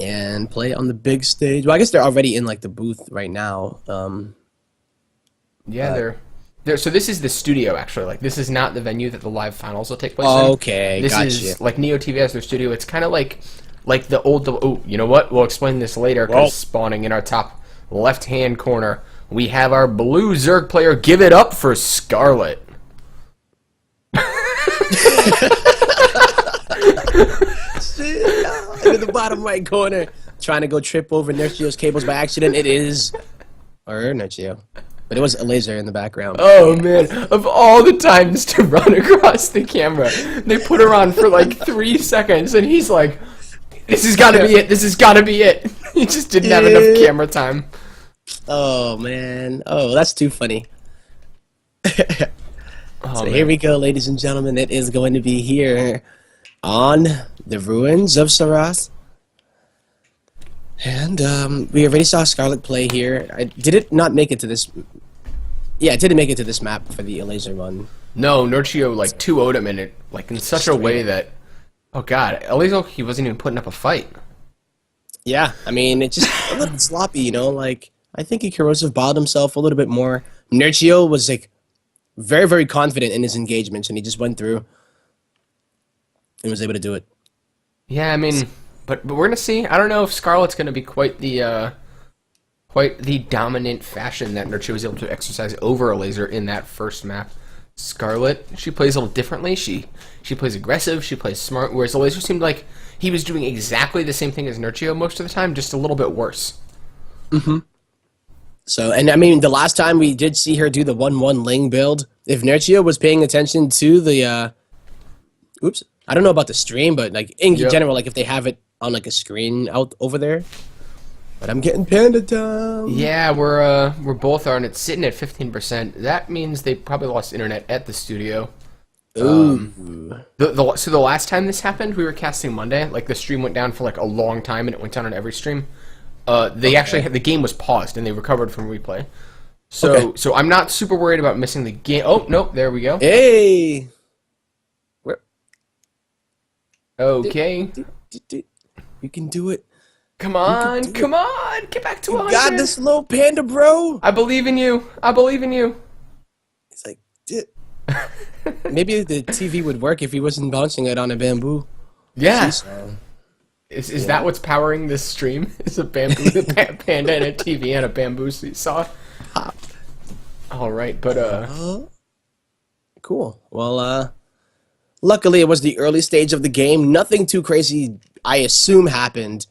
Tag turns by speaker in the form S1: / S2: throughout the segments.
S1: and play on the big stage. Well, I guess they're already in like the booth right now.
S2: Yeah, they're so this is the studio actually. Like this is not the venue that the live finals will take place in.
S1: Okay,
S2: This
S1: gotcha.
S2: is like Neo TV has their studio. It's kind of like the old. Oh, you know what? We'll explain this later
S1: Well.
S2: because spawning in our top left-hand corner, we have our blue Zerg player. Give it up for Scarlett.
S1: In the bottom right corner, trying to go trip over Nechio's cables by accident. It is, or Nechio, but it was a laser in the background.
S2: Oh man, of all the times to run across the camera, they put her on for like 3 seconds, and he's like, "This has got to be it. This has got to be it." He just didn't have enough camera time.
S1: Oh man, oh that's too funny.
S2: Oh,
S1: So
S2: man.
S1: here we go, ladies and gentlemen. It is going to be here on the ruins of Saras. And we already saw Scarlett play here. Did it not make it to this? Yeah, it didn't make it to this map for the laser run.
S2: No, Nechio like 2-0'd him in it, like in such a way that, oh god, at least he wasn't even putting up a fight.
S1: Yeah, I mean, it's just a little sloppy, you know. Like I think he corrosive balled himself a little bit more. Nechio was like very, very confident in his engagements, and he just went through and was able to do it.
S2: Yeah, I mean, but we're gonna see. I don't know if Scarlett's gonna be quite the dominant fashion that Nechio was able to exercise over a laser in that first map. Scarlett, she plays a little differently. She plays aggressive. She plays smart. Whereas the laser seemed like he was doing exactly the same thing as Nechio most of the time, just a little bit worse.
S1: So, and I mean, the last time we did see her do the 1-1 Ling build, if Nechio was paying attention to the, oops, I don't know about the stream, but like in
S2: Yep.
S1: general, like if they have it on like a screen out over there. But I'm getting panda time.
S2: Yeah, we're both on. It's sitting at 15%. That means they probably lost internet at the studio.
S1: Ooh.
S2: So the last time this happened, we were casting Monday. Like the stream went down for like a long time, and it went down on every stream. They actually had, the game was paused, and they recovered from replay. So
S1: Okay.
S2: so I'm not super worried about missing the game. Oh nope, there we go.
S1: Hey. Where?
S2: Okay,
S1: You can do it.
S2: come on, get back to 100.
S1: God, this little panda, bro.
S2: I believe in you. I believe in you.
S1: It's like, maybe the TV would work if he wasn't bouncing it on a bamboo.
S2: Yeah.
S1: So,
S2: Is that what's powering this stream? Is a bamboo panda and a TV and a bamboo seesaw? All right, but
S1: cool. Well, luckily it was the early stage of the game. Nothing too crazy, I assume, happened.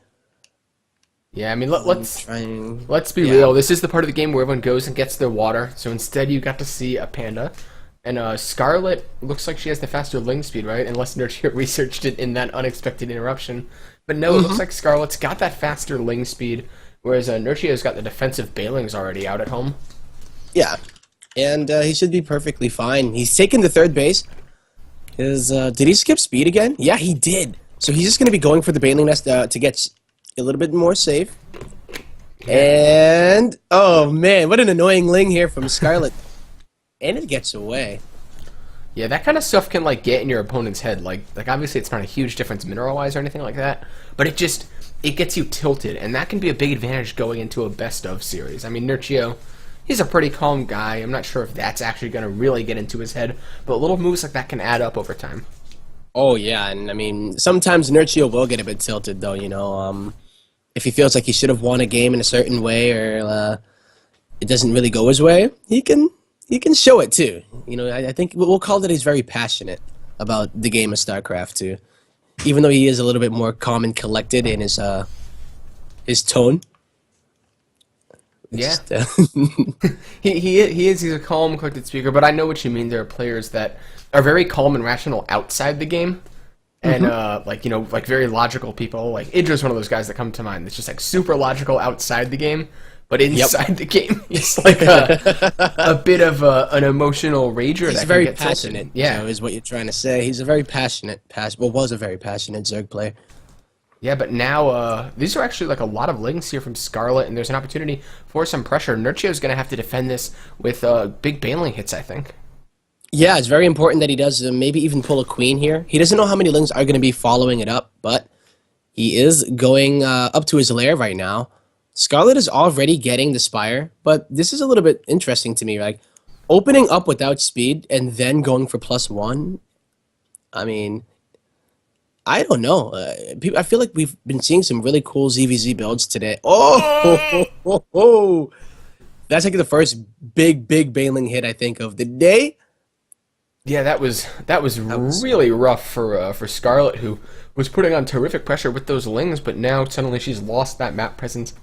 S2: yeah, I mean let's
S1: Trying.
S2: be real. This is the part of the game where everyone goes and gets their water. So instead, you got to see a panda, and Scarlett looks like she has the faster ling speed, right? Unless Nechio researched it in that unexpected interruption. But no, it looks like Scarlett's got that faster ling speed, whereas Nechio's got the defensive bailings already out at home.
S1: Yeah, and he should be perfectly fine. He's taken the third base. Did he skip speed again? Yeah, he did. So he's just going to be going for the bailing nest to get a little bit more safe. And oh man, what an annoying ling here from Scarlett. And it gets away.
S2: Yeah, that kind of stuff can like get in your opponent's head. Like obviously it's not a huge difference mineral-wise or anything like that, but it gets you tilted, and that can be a big advantage going into a best of series. I mean, Nechio, he's a pretty calm guy. I'm not sure if that's actually going to really get into his head, but little moves like that can add up over time.
S1: Oh yeah, and I mean sometimes Nechio will get a bit tilted though. You know, if he feels like he should have won a game in a certain way, or it doesn't really go his way, he can show it too. You know, I think we'll call that he's very passionate about the game of StarCraft too, even though he is a little bit more calm and collected in his tone.
S2: Yeah.
S1: Just,
S2: He's a calm, collected speaker, but I know what you mean. There are players that are very calm and rational outside the game, and like very logical people. Like Idra's one of those guys that come to mind. That's just like super logical outside the game, but inside the game, he's like a bit of an emotional rager.
S1: he's
S2: that
S1: very
S2: can get tilted.
S1: passionate.
S2: Yeah,
S1: is what you're trying to say. He's a very passionate, was a very passionate Zerg player.
S2: yeah. But now these are actually like a lot of links here from Scarlett, and there's an opportunity for some pressure. Nechio's going to have to defend this with big bailing hits, I think.
S1: Yeah, it's very important that he does maybe even pull a queen here. He doesn't know how many lings are going to be following it up, but He is going up to his lair right now. Scarlett is already getting the Spire, but this is a little bit interesting to me. Like, opening up without speed and then going for +1. I mean, I don't know. I feel like we've been seeing some really cool ZVZ builds today. Oh, that's like the first big Baneling hit I think of the day.
S2: Yeah, that was really rough for Scarlett, who was putting on terrific pressure with those lings, but now suddenly she's lost that map presence,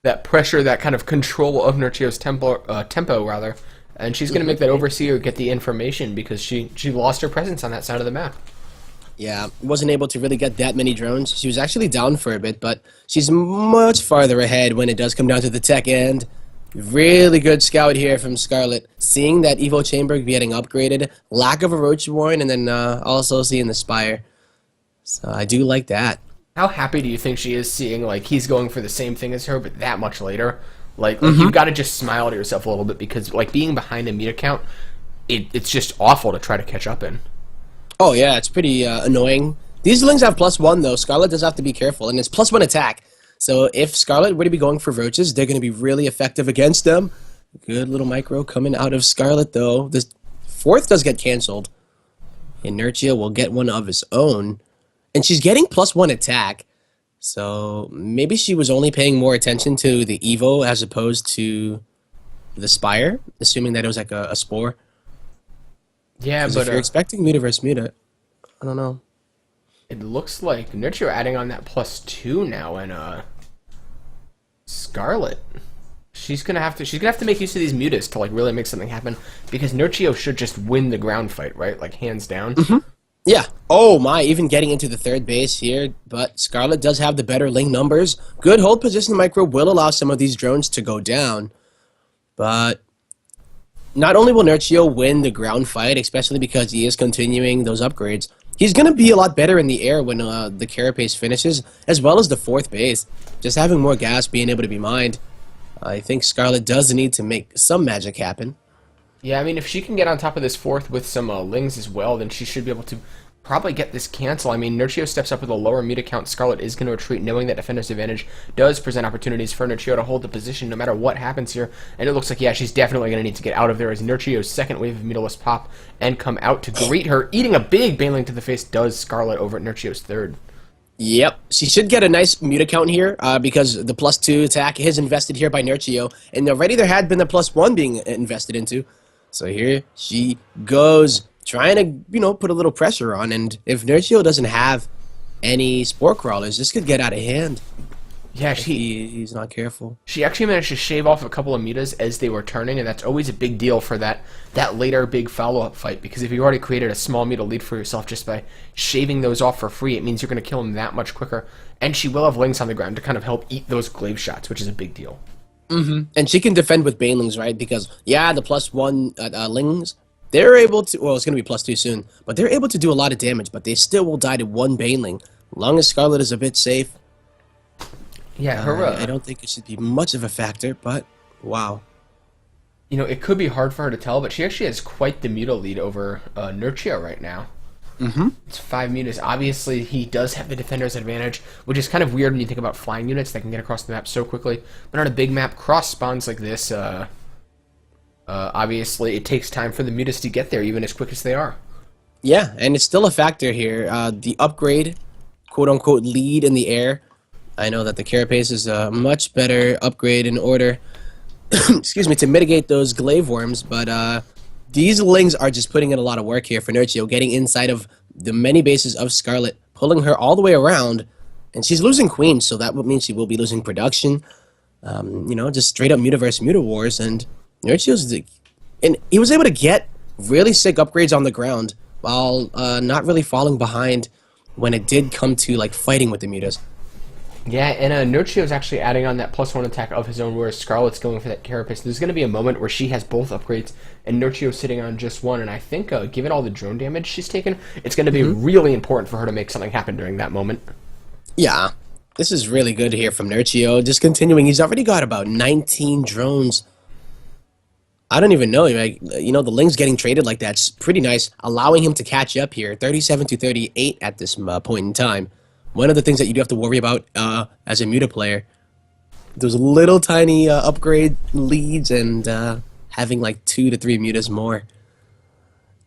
S2: that pressure, that kind of control of Nechio's tempo rather, and she's going to make that Overseer get the information because she lost her presence on that side of the map.
S1: Yeah, wasn't able to really get that many drones. She was actually down for a bit, but she's much farther ahead when it does come down to the tech end. Really good scout here from Scarlett. Seeing that Evo Chamber getting upgraded, lack of a Roach Warren, and then also seeing the Spire. So I do like that.
S2: How happy do you think she is seeing, like, he's going for the same thing as her, but that much later? Like you've got to just smile to yourself a little bit because, like, being behind a meter count, it's just awful to try to catch up in.
S1: Oh yeah, it's pretty annoying. These lings have +1 though. Scarlett does have to be careful, and it's +1 attack. So if Scarlett were to be going for roaches, they're going to be really effective against them. Good little micro coming out of Scarlett though. This fourth does get cancelled, and Nechio will get one of his own, and she's getting +1 attack. So maybe she was only paying more attention to the Evo as opposed to the Spire, assuming that it was like a Spore.
S2: Yeah,
S1: Because
S2: but
S1: if you're expecting Muta versus Muta, I don't know.
S2: it looks like Nechio adding on that +2 now, and Scarlett, she's gonna have to make use of these mutas to, like, really make something happen because Nechio should just win the ground fight, right? Like, hands down.
S1: Yeah. Oh my, even getting into the third base here, but Scarlett does have the better link numbers. Good hold position micro will allow some of these drones to go down, but not only will Nechio win the ground fight, especially because he is continuing those upgrades, he's going to be a lot better in the air when the carapace finishes, as well as the fourth base. Just having more gas, being able to be mined. I think Scarlett does need to make some magic happen.
S2: Yeah, I mean, if she can get on top of this fourth with some lings as well, then she should be able to probably get this cancel. I mean, Nechio steps up with a lower meter count. Scarlett is going to retreat, knowing that Defender's Advantage does present opportunities for Nechio to hold the position no matter what happens here. And it looks like, yeah, she's definitely going to need to get out of there as Nechio's second wave of meterless pop and come out to greet her. Eating a big Baneling to the face does Scarlett over at Nechio's third.
S1: Yep, she should get a nice mute account here because the +2 attack is invested here by Nechio, and already there had been the +1 being invested into. So here she goes, trying to, put a little pressure on, and if Nechio doesn't have any Spore Crawlers, this could get out of hand.
S2: Yeah,
S1: he's not careful.
S2: She actually managed to shave off a couple of mutas as they were turning, and that's always a big deal for that later big follow-up fight, because if you already created a small muta lead for yourself just by shaving those off for free, it means you're going to kill them that much quicker, and she will have lings on the ground to kind of help eat those glaive shots, which is a big deal.
S1: And she can defend with Banelings, right? Because, yeah, the +1 lings, they're able to, well, it's going to be +2 soon, but they're able to do a lot of damage, but they still will die to one Baneling. As long as Scarlett is a bit safe,
S2: yeah,
S1: I don't think it should be much of a factor, but wow.
S2: It could be hard for her to tell, but she actually has quite the muta lead over Nechio right now. It's 5 mutas. Obviously, he does have the defender's advantage, which is kind of weird when you think about flying units that can get across the map so quickly. But on a big map, cross spawns like this, obviously, it takes time for the mutas to get there, even as quick as they are.
S1: Yeah, and it's still a factor here. The upgrade, quote-unquote, lead in the air. I know that the Carapace is a much better upgrade in order, excuse me, to mitigate those glaive worms, but these lings are just putting in a lot of work here for Nechio, getting inside of the many bases of Scarlett, pulling her all the way around, and she's losing Queen, so that would mean she will be losing production. Just straight up Mutaverse Muta Wars, and Nechio's, and he was able to get really sick upgrades on the ground while not really falling behind when it did come to like fighting with the mutas.
S2: Yeah, and Nechio's actually adding on that +1 attack of his own, whereas Scarlett's going for that Carapace. There's going to be a moment where she has both upgrades, and Nechio's sitting on just one, and I think, given all the drone damage she's taken, it's going to be really important for her to make something happen during that moment.
S1: Yeah, this is really good here from Nechio. Just continuing, he's already got about 19 drones. I don't even know, like, the lings getting traded like that's pretty nice, allowing him to catch up here, 37 to 38 at this point in time. one of the things that you do have to worry about as a Muta player, those little tiny upgrade leads and having like 2 to 3 mutas more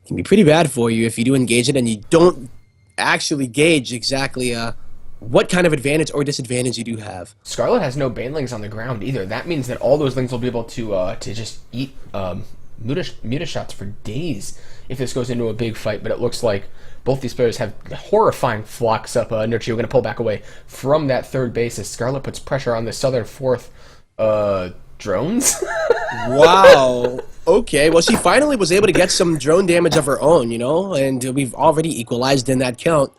S1: can be pretty bad for you if you do engage it and you don't actually gauge exactly what kind of advantage or disadvantage you do have.
S2: Scarlett has no banelings on the ground either. That means that all those lings will be able to just eat muta shots for days if this goes into a big fight. But it looks like both these players have horrifying flocks up. Nechio going to pull back away from that third base as Scarlett puts pressure on the southern fourth drones.
S1: Wow. Okay. Well, she finally was able to get some drone damage of her own, you know, and we've already equalized in that count.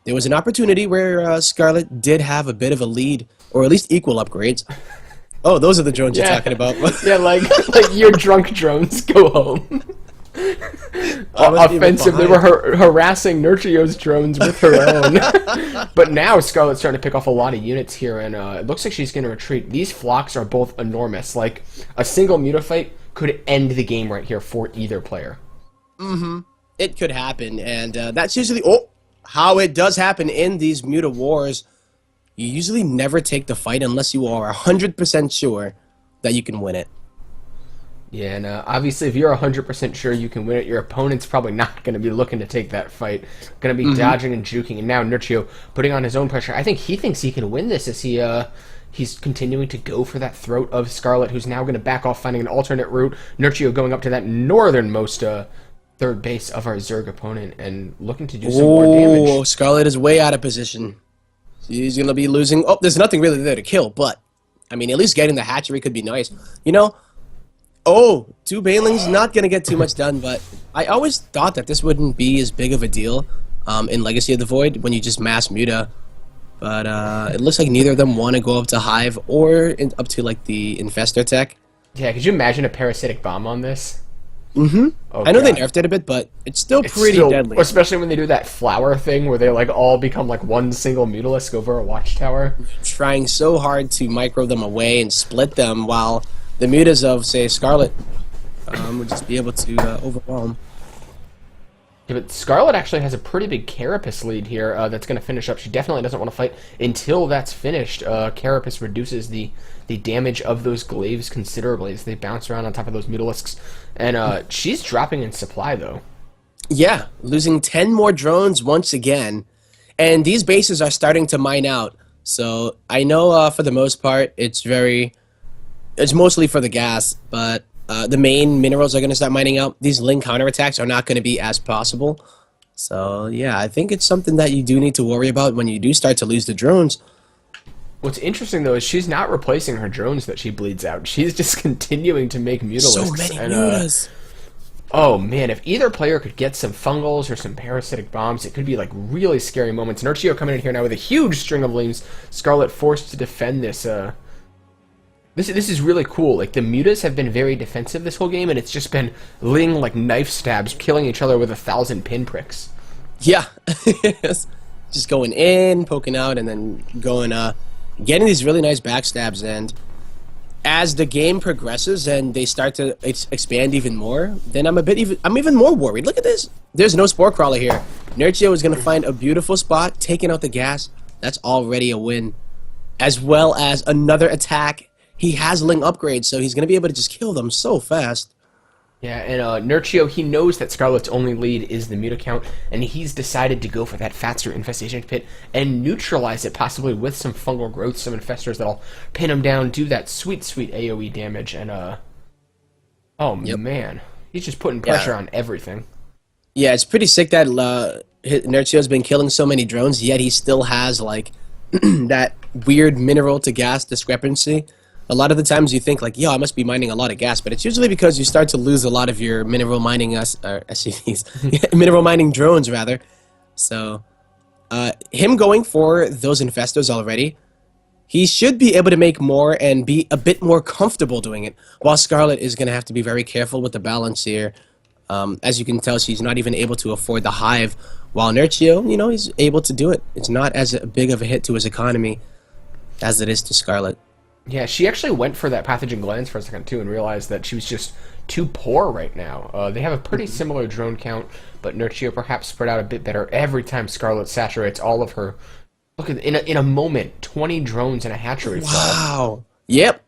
S1: There was an opportunity where Scarlett did have a bit of a lead, or at least equal upgrades. Oh, those are the drones you're talking about.
S2: Yeah, like your drunk drones go home. Offensive, they were harassing Nurchio's drones with her own. But now Scarlett's starting to pick off a lot of units here, and it looks like she's going to retreat. These flocks are both enormous. Like, a single Muta fight could end the game right here for either player.
S1: Mm-hmm. It could happen, and that's usually how it does happen in these Muta wars. You usually never take the fight unless you are 100% sure that you can win it.
S2: Yeah, and obviously if you're 100% sure you can win it, your opponent's probably not going to be looking to take that fight. Going to be dodging and juking, and now Nechio putting on his own pressure. I think he thinks he can win this as he's continuing to go for that throat of Scarlett, who's now going to back off, finding an alternate route. Nechio going up to that northernmost third base of our Zerg opponent and looking to do some more damage.
S1: Oh, Scarlett is way out of position. She's going to be losing. Oh, there's nothing really there to kill, but, I mean, at least getting the hatchery could be nice. You know, 2 Banelings, not going to get too much done, but I always thought that this wouldn't be as big of a deal in Legacy of the Void when you just mass Muta. But it looks like neither of them want to go up to Hive or up to, like, the Infestor tech.
S2: Yeah, could you imagine a parasitic bomb on this?
S1: Mm-hmm.
S2: Oh,
S1: I know they nerfed it a bit, but it's still pretty deadly.
S2: Especially when they do that flower thing where they like all become like one single Mutalisk over a watchtower.
S1: Trying so hard to micro them away and split them, while the mutas of, say, Scarlett would just be able to overwhelm.
S2: Yeah, but Scarlett actually has a pretty big Carapace lead here that's going to finish up. She definitely doesn't want to fight until that's finished. Carapace reduces the damage of those glaives considerably as they bounce around on top of those Mutalisks. And she's dropping in supply, though. Yeah,
S1: losing 10 more drones once again. And these bases are starting to mine out. So I know for the most part it's mostly for the gas, but the main minerals are going to start mining out. These Ling counterattacks are not going to be as possible. So yeah, I think it's something that you do need to worry about when you do start to lose the drones.
S2: What's interesting, though, is she's not replacing her drones that she bleeds out. She's just continuing to make Mutalisks.
S1: So many mutas.
S2: Oh, man, if either player could get some fungals or some parasitic bombs, it could be, like, really scary moments. Nechio coming in here now with a huge string of lings. Scarlett forced to defend this. This is really cool. Like, the mutas have been very defensive this whole game, and it's just been ling, like, knife stabs, killing each other with 1,000 pinpricks.
S1: Yeah. Just going in, poking out, and then going, getting these really nice backstabs. And as the game progresses and they start to expand even more, then I'm even more worried. Look at this. There's no Spore Crawler here. Nechio is going to find a beautiful spot, taking out the gas. That's already a win. As well as another attack. He has Ling upgrades, so he's going to be able to just kill them so fast.
S2: Yeah, and Nechio, he knows that Scarlett's only lead is the Muta count, and he's decided to go for that faster Infestation Pit and neutralize it, possibly with some fungal growth, some Infestors that'll pin him down, do that sweet, sweet AoE damage, and, man, he's just putting pressure on everything.
S1: Yeah, it's pretty sick that Nechio's been killing so many drones, yet he still has, like, that weird mineral to gas discrepancy. A lot of the times you think, like, yo, I must be mining a lot of gas, but it's usually because you start to lose a lot of your mineral mining SCVs, mineral mining drones, rather. So, him going for those Infestors already, he should be able to make more and be a bit more comfortable doing it, while Scarlett is going to have to be very careful with the balance here. As you can tell, she's not even able to afford the Hive, while Nechio, you know, he's able to do it. It's not as big of a hit to his economy as it is to Scarlett.
S2: Yeah, she actually went for that Pathogen Glands for a second, too, and realized that she was just too poor right now. They have a pretty similar drone count, but Nechio perhaps spread out a bit better every time Scarlett saturates all of her Look, in a moment, 20 drones and a hatchery fall.
S1: Wow. Yep.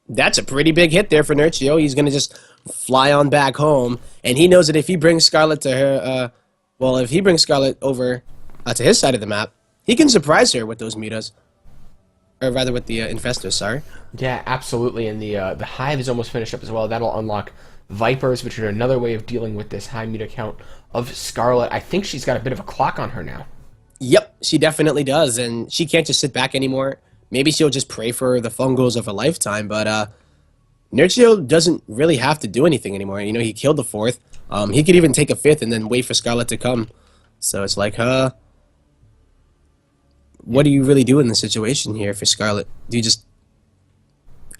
S1: That's a pretty big hit there for Nechio. He's going to just fly on back home. And he knows that if he brings Scarlett to her, well, if he brings Scarlett over to his side of the map, he can surprise her with those mutas. Or rather with the infestors, sorry.
S2: Yeah, absolutely. And the hive is almost finished up as well. That'll unlock vipers, which are another way of dealing with this high muta count of Scarlett. I think she's got a bit of a clock on her now.
S1: Yep, she definitely does. And she can't just sit back anymore. Maybe she'll just pray for the fungals of a lifetime, but Nechio doesn't really have to do anything anymore. You know, he killed the fourth. He could even take a fifth and then wait for Scarlett to come. So it's like, what do you really do in this situation here for Scarlett? Do you just...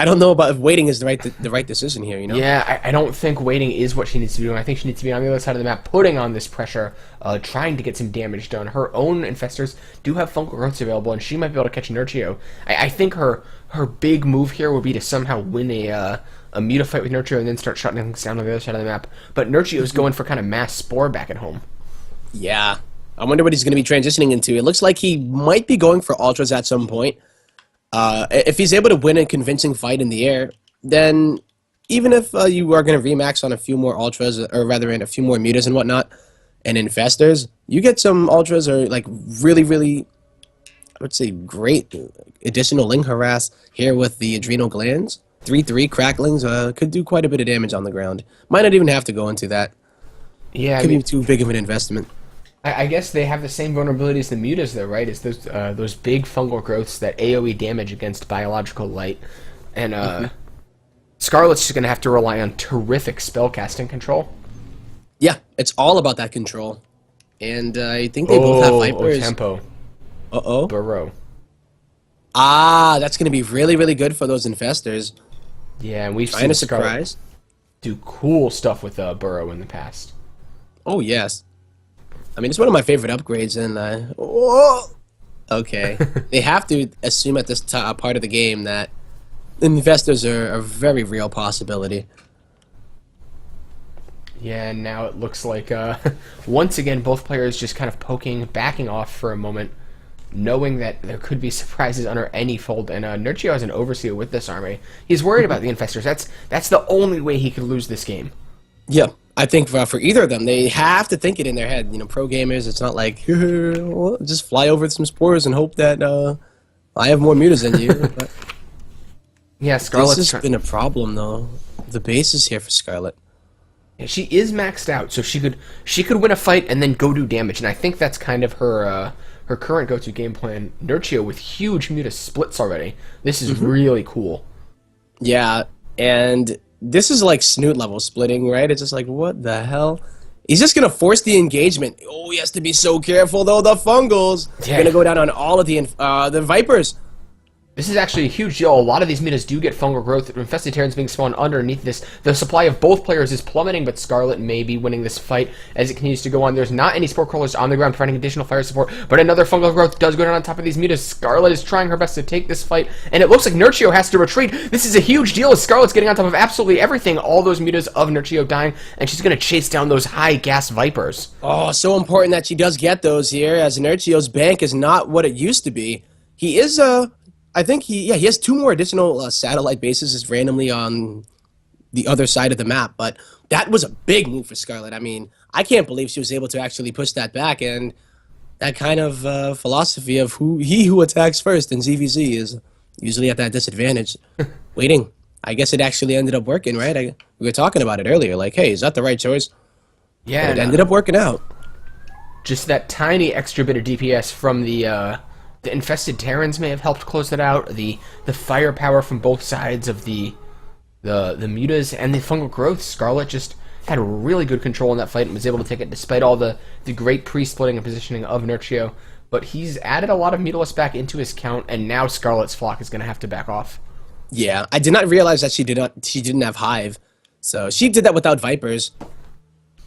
S1: I don't know about if waiting is the right decision here, you know?
S2: Yeah, I don't think waiting is what she needs to be doing. I think she needs to be on the other side of the map, putting on this pressure, trying to get some damage done. Her own infestors do have fungal growths available, and she might be able to catch Nechio. I think her big move here would be to somehow win a muta fight with Nechio and then start shutting things down on the other side of the map. But Nechio's going for kind of mass spore back at home.
S1: Yeah. I wonder what he's going to be transitioning into. It looks like he might be going for ultras at some point. If he's able to win a convincing fight in the air, then even if you are going to remax on a few more ultras, or rather in a few more mutas and whatnot, and infestors, you get some ultras or like really, really, I would say great additional ling harass here with the adrenal glands. 3/3 cracklings could do quite a bit of damage on the ground. Might not even have to go into that.
S2: Yeah,
S1: Could be too big of an investment.
S2: I guess they have the same vulnerability as the mutas, though, right? It's those big fungal growths that AoE damage against biological light. And Scarlett's just going to have to rely on terrific spellcasting control.
S1: Yeah, it's all about that control. And I think they both have Vipers.
S2: Tempo.
S1: Uh-oh.
S2: Burrow.
S1: Ah, that's going to be really, really good for those infestors.
S2: Yeah, and we've
S1: Kind
S2: seen
S1: of surprise.
S2: do cool stuff with Burrow in the past.
S1: Oh, yes. I mean, it's one of my favorite upgrades, and whoa! Okay. They have to assume at this part of the game that investors are a very real possibility.
S2: Yeah, and now it looks like, once again, both players just kind of backing off for a moment, knowing that there could be surprises under any fold, and Nechio has an overseer with this army. He's worried about the infestors. That's the only way he could lose this game.
S1: Yeah, I think for either of them, they have to think it in their head. You know, pro gamers, it's not like, just fly over some spores and hope that I have more mutas than you. But
S2: yeah, Scarlett's
S1: this has been a problem, though. The base is here for Scarlett.
S2: Yeah, she is maxed out, so she could win a fight and then go do damage, and I think that's kind of her current go-to game plan. Nechio with huge muta splits already. This is really cool.
S1: Yeah, and this is like Snoot level splitting, right? It's just like, what the hell? He's just going to force the engagement. Oh, he has to be so careful, though. The fungals are going to go down on all of the Vipers.
S2: This is actually a huge deal. A lot of these mutas do get fungal growth. Infested Terrans being spawned underneath this. The supply of both players is plummeting, but Scarlett may be winning this fight as it continues to go on. There's not any spore crawlers on the ground providing additional fire support, but another fungal growth does go down on top of these mutas. Scarlett is trying her best to take this fight, and it looks like Nechio has to retreat. This is a huge deal as Scarlett's getting on top of absolutely everything. All those mutas of Nechio dying, and she's going to chase down those high gas Vipers.
S1: Oh, so important that she does get those here, as Nechio's bank is not what it used to be. He is, I think he has 2 more additional satellite bases just randomly on the other side of the map, but that was a big move for Scarlett. I mean, I can't believe she was able to actually push that back, and that kind of philosophy of who attacks first in ZVZ is usually at that disadvantage. Waiting. I guess it actually ended up working, right? We were talking about it earlier, like, hey, is that the right choice?
S2: Yeah,
S1: but it ended up working out.
S2: Just that tiny extra bit of DPS from the infested Terrans may have helped close that out. The firepower from both sides of the mutas and the fungal growth. Scarlett just had really good control in that fight and was able to take it despite all the great pre-splitting and positioning of Nechio. But he's added a lot of mutalist back into his count, and now Scarlett's flock is going to have to back off.
S1: Yeah, I did not realize that she didn't have Hive, so she did that without Vipers,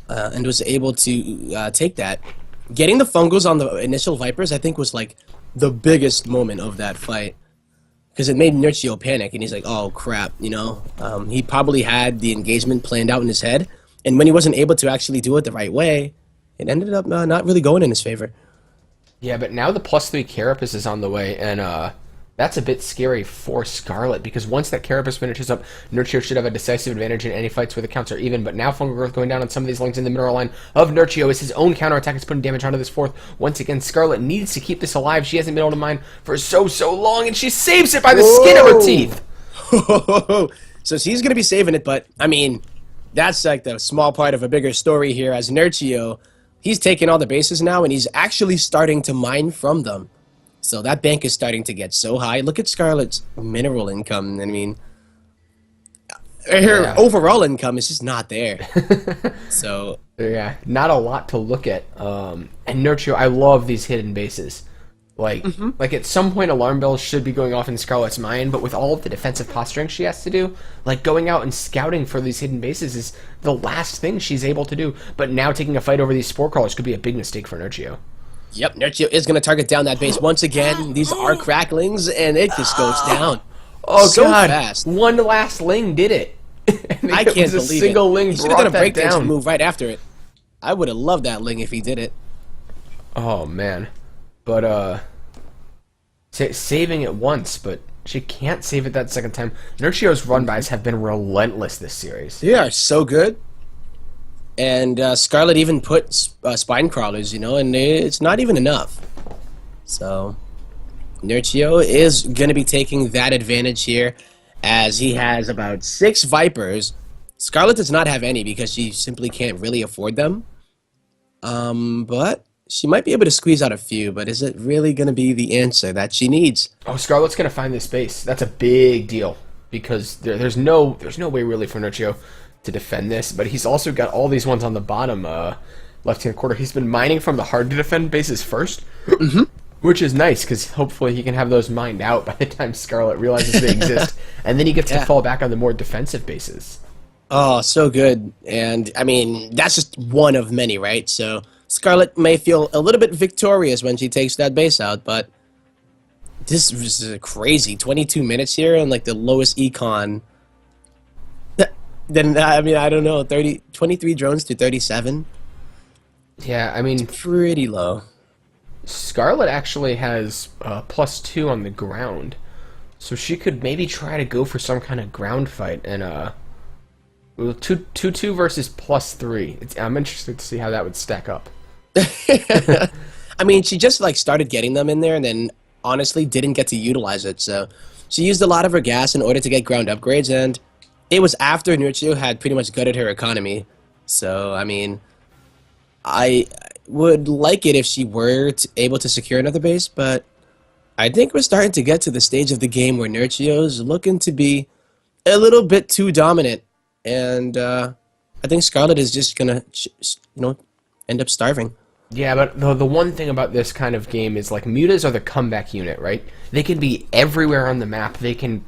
S1: and was able to take that. Getting the fungals on the initial Vipers, I think, was like the biggest moment of that fight, because it made Nechio panic, and he's like, oh crap, you know. He probably had the engagement planned out in his head, and when he wasn't able to actually do it the right way, it ended up not really going in his favor.
S2: Yeah, but now the +3 Carapace is on the way, and that's a bit scary for Scarlett, because once that Carapace finishes up, Nechio should have a decisive advantage in any fights where the counts are even, but now Fungal Growth going down on some of these lanes in the mineral line of Nechio as his own counterattack is putting damage onto this fourth. Once again, Scarlett needs to keep this alive. She hasn't been able to mine for so long, and she saves it by the skin of her teeth!
S1: So she's going to be saving it, but, I mean, that's like the small part of a bigger story here as Nechio, he's taking all the bases now, and he's actually starting to mine from them. So that bank is starting to get so high. Look at Scarlett's mineral income. I mean, her overall income is just not there. So
S2: yeah, not a lot to look at. And Nechio, I love these hidden bases. Like at some point, alarm bells should be going off in Scarlett's mind, but with all of the defensive posturing she has to do, like going out and scouting for these hidden bases is the last thing she's able to do. But now taking a fight over these spore crawlers could be a big mistake for Nechio.
S1: Yep, Nechio is going to target down that base once again. These are cracklings, and it just goes down.
S2: Oh
S1: so
S2: God!
S1: Fast.
S2: One last ling did it.
S1: I can't believe
S2: single
S1: it.
S2: Ling
S1: he should have done a
S2: brought that
S1: breakdance
S2: down.
S1: move right after it. I would have loved that ling if he did it.
S2: Oh man, but saving it once, but she can't save it that second time. Nechio's run-bys have been relentless this series.
S1: They are so good. And Scarlett even put spine crawlers, you know, and it's not even enough. So Nechio is going to be taking that advantage here as he has about 6 Vipers. Scarlett does not have any because she simply can't really afford them. But she might be able to squeeze out a few, but is it really going to be the answer that she needs?
S2: Oh, Scarlett's going to find this space. That's a big deal because there's no way really for Nechio to defend this, but he's also got all these ones on the bottom left-hand quarter. He's been mining from the hard-to-defend bases first, which is nice because hopefully he can have those mined out by the time Scarlett realizes they exist, and then he gets to fall back on the more defensive bases.
S1: Oh, so good. And, I mean, that's just one of many, right? So Scarlett may feel a little bit victorious when she takes that base out, but this is crazy. 22 minutes here and, like, the lowest econ. Then, I mean, I don't know, 23 drones to 37?
S2: Yeah, I mean...
S1: Pretty low.
S2: Scarlett actually has +2 on the ground, so she could maybe try to go for some kind of ground fight, and 2-2 versus +3. I'm interested to see how that would stack up.
S1: I mean, she just, like, started getting them in there and then, honestly, didn't get to utilize it, so she used a lot of her gas in order to get ground upgrades, and it was after Nechio had pretty much gutted her economy. So, I mean, I would like it if she were able to secure another base, but I think we're starting to get to the stage of the game where Nechio's looking to be a little bit too dominant, and I think Scarlett is just gonna, end up starving.
S2: Yeah, but the one thing about this kind of game is, like, mutas are the comeback unit, right? They can be everywhere on the map. They can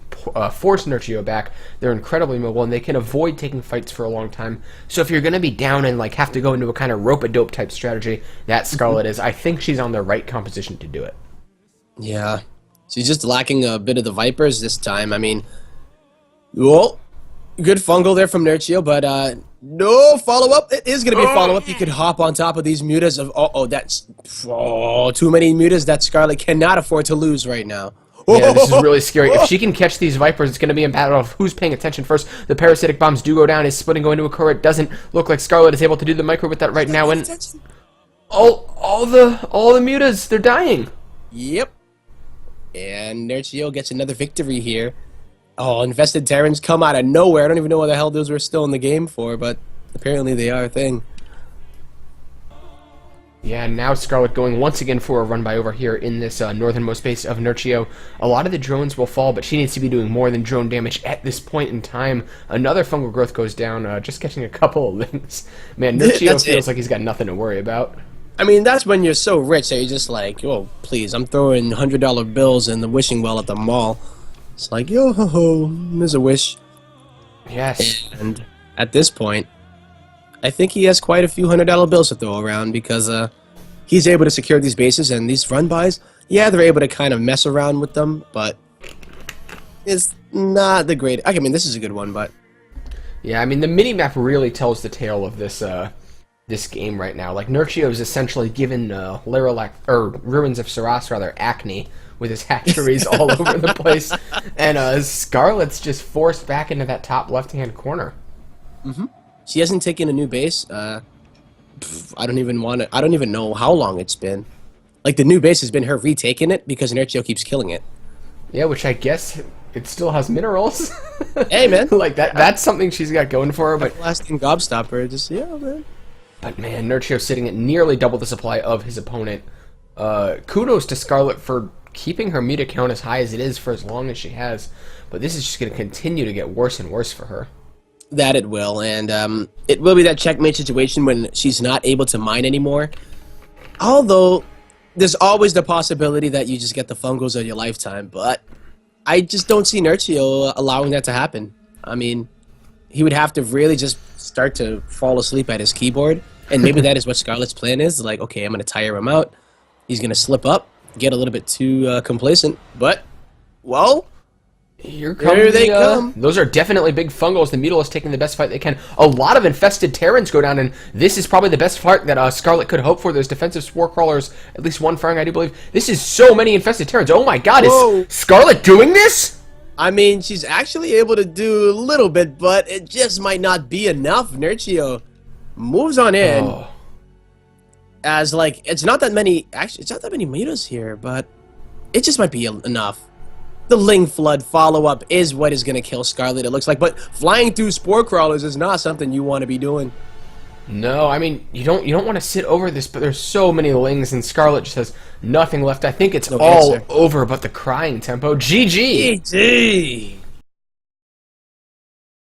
S2: force Nechio back. They're incredibly mobile, and they can avoid taking fights for a long time. So if you're going to be down and, like, have to go into a kind of rope-a-dope type strategy, that Scarlett is, I think she's on the right composition to do it.
S1: Yeah. She's just lacking a bit of the Vipers this time. I mean, well, good fungal there from Nechio, but no follow-up. It is going to be a follow-up. You could hop on top of these mutas of... that's... too many mutas that Scarlett cannot afford to lose right now.
S2: Yeah, this is really scary. If she can catch these Vipers, it's going to be a battle of who's paying attention first. The parasitic bombs do go down. His splitting going to occur. It doesn't look like Scarlett is able to do the micro with that right now. And all the mutas, they're dying.
S1: Yep. And Nechio gets another victory here. Oh, Infested Terrans come out of nowhere. I don't even know what the hell those were still in the game for, but apparently they are a thing.
S2: Yeah, now Scarlett going once again for a run by over here in this northernmost base of Nechio. A lot of the drones will fall, but she needs to be doing more than drone damage at this point in time. Another fungal growth goes down, just catching a couple of links. Man, Nechio feels like he's got nothing to worry about.
S1: I mean, that's when you're so rich that you're just like, oh, please, I'm throwing $100 bills in the wishing well at the mall. It's like, yo ho ho, there's a wish.
S2: Yes.
S1: And at this point, I think he has quite a few $100 bills to throw around because he's able to secure these bases and these run-bys. Yeah, they're able to kind of mess around with them, but it's not the great. I mean, this is a good one, but
S2: yeah, I mean, the mini-map really tells the tale of this this game right now. Like, Nechio is essentially given Ruins of Saras, rather, acne with his hatcheries all over the place. And Scarlett's just forced back into that top left-hand corner.
S1: She hasn't taken a new base. I don't even know how long it's been. Like, the new base has been her retaking it because Nechio keeps killing it.
S2: Yeah, which I guess it still has minerals.
S1: Hey, man.
S2: Like, that's something she's got going for her. But
S1: Lasting gobstopper, just, yeah, man.
S2: But man, Nechio sitting at nearly double the supply of his opponent. Kudos to Scarlett for keeping her meter count as high as it is for as long as she has. But this is just going to continue to get worse and worse for her.
S1: That it will, and it will be that checkmate situation when she's not able to mine anymore. Although, there's always the possibility that you just get the fungos of your lifetime, but I just don't see Nechio allowing that to happen. I mean, he would have to really just start to fall asleep at his keyboard, and maybe that is what Scarlett's plan is. Like, okay, I'm going to tire him out. He's going to slip up, get a little bit too complacent, but, well...
S2: Here
S1: they come.
S2: Those are definitely big fungos. The Mutal is taking the best fight they can. A lot of infested Terrans go down, and this is probably the best fight that Scarlett could hope for. There's defensive Spore Crawlers, at least one firing, I do believe. This is so many infested Terrans. Oh my god,
S1: Whoa.
S2: Is Scarlett doing this?
S1: I mean, she's actually able to do a little bit, but it just might not be enough. Nechio moves on in.
S2: Oh.
S1: As, like, it's not that many meters here, but it just might be enough. The Ling Flood follow-up is what is going to kill Scarlett, it looks like. But flying through Spore Crawlers is not something you want to be doing.
S2: No, I mean, you don't want to sit over this, but there's so many Lings, and Scarlett just has nothing left. I think it's all over but the crying tempo. GG!
S1: GG!